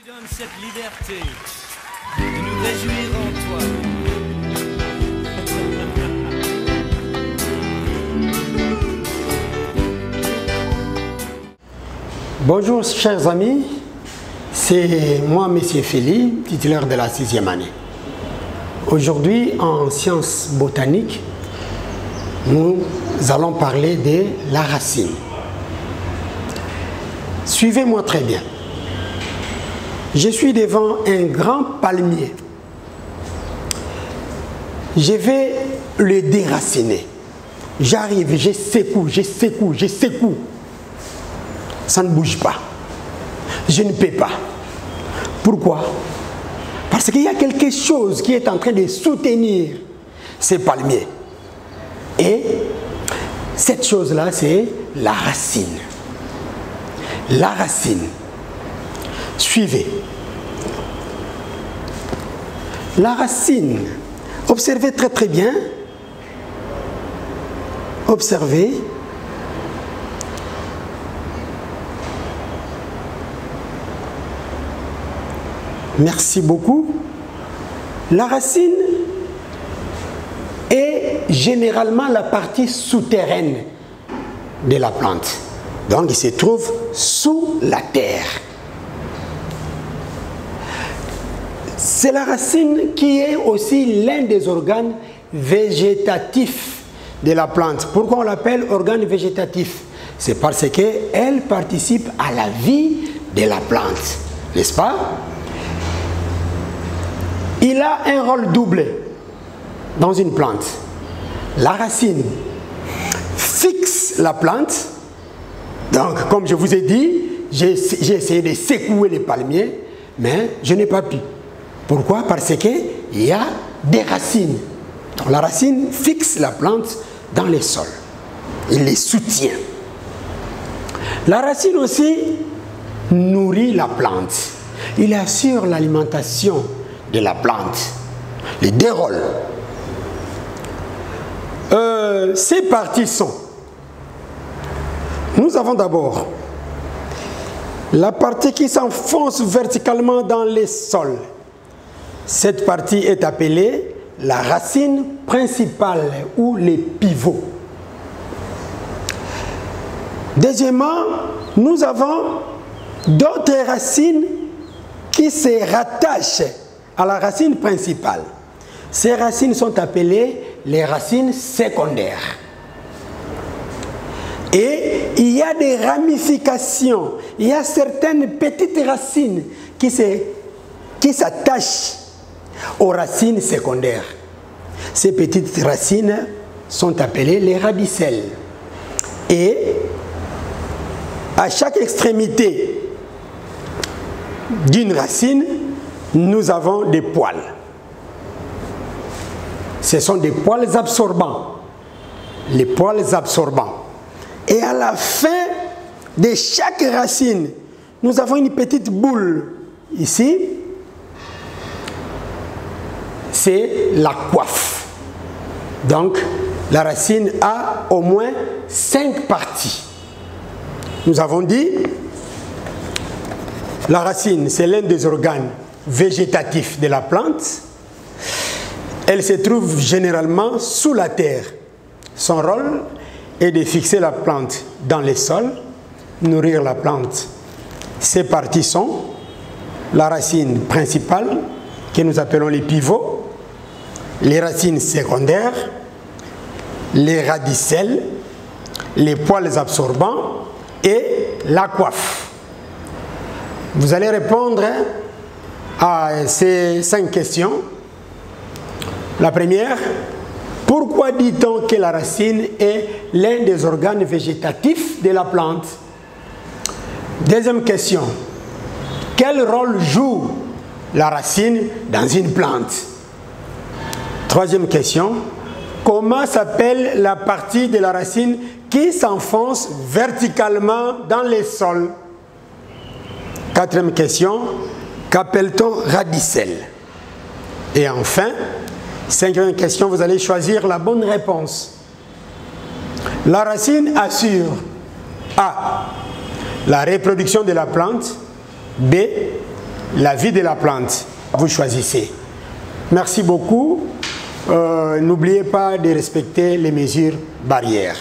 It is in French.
donne cette liberté de nous réjouir en toi. Bonjour chers amis, c'est moi Monsieur Feli, titulaire de la 6e année. Aujourd'hui en sciences botaniques, nous allons parler de la racine. Suivez-moi très bien. Je suis devant un grand palmier. Je vais le déraciner. J'arrive, je secoue. Ça ne bouge pas. Je ne peux pas. Pourquoi? Parce qu'il y a quelque chose qui est en train de soutenir ces palmiers. Et cette chose-là, c'est la racine. La racine. Suivez. La racine. Observez très bien. Observez. Merci beaucoup. La racine est généralement la partie souterraine de la plante. Donc, il se trouve sous la terre. C'est la racine qui est aussi l'un des organes végétatifs de la plante. Pourquoi on l'appelle organe végétatif? C'est parce qu'elle participe à la vie de la plante. N'est-ce pas? Il a un rôle double dans une plante. La racine fixe la plante. Donc, comme je vous ai dit, j'ai essayé de secouer les palmiers, mais je n'ai pas pu. Pourquoi? Parce qu'il y a des racines. Donc, la racine fixe la plante dans les sols. Il les soutient. La racine aussi nourrit la plante. Il assure l'alimentation de la plante. Les deux rôles. Ces parties sont. Nous avons d'abord la partie qui s'enfonce verticalement dans les sols. Cette partie est appelée la racine principale ou les pivots. Deuxièmement, nous avons d'autres racines qui se rattachent à la racine principale. Ces racines sont appelées les racines secondaires. Et il y a des ramifications, il y a certaines petites racines qui s'attachent aux racines secondaires. Ces petites racines sont appelées les radicelles. Et à chaque extrémité d'une racine, nous avons des poils. Ce sont des poils absorbants. Les poils absorbants. Et à la fin de chaque racine, nous avons une petite boule. Ici, c'est la coiffe. Donc, la racine a au moins 5 parties. Nous avons dit, la racine, c'est l'un des organes végétatifs de la plante. Elle se trouve généralement sous la terre. Son rôle est de fixer la plante dans les sols, nourrir la plante. Ces parties sont la racine principale, que nous appelons les pivots, les racines secondaires, les radicelles, les poils absorbants et la coiffe. Vous allez répondre à ces 5 questions. La première, pourquoi dit-on que la racine est l'un des organes végétatifs de la plante? Deuxième question, quel rôle joue la racine dans une plante? Troisième question, comment s'appelle la partie de la racine qui s'enfonce verticalement dans les sols? Quatrième question, qu'appelle-t-on radicelle? Et enfin, 5e question, vous allez choisir la bonne réponse. La racine assure A. La reproduction de la plante. B. la vie de la plante. Vous choisissez. Merci beaucoup. N'oubliez pas de respecter les mesures barrières.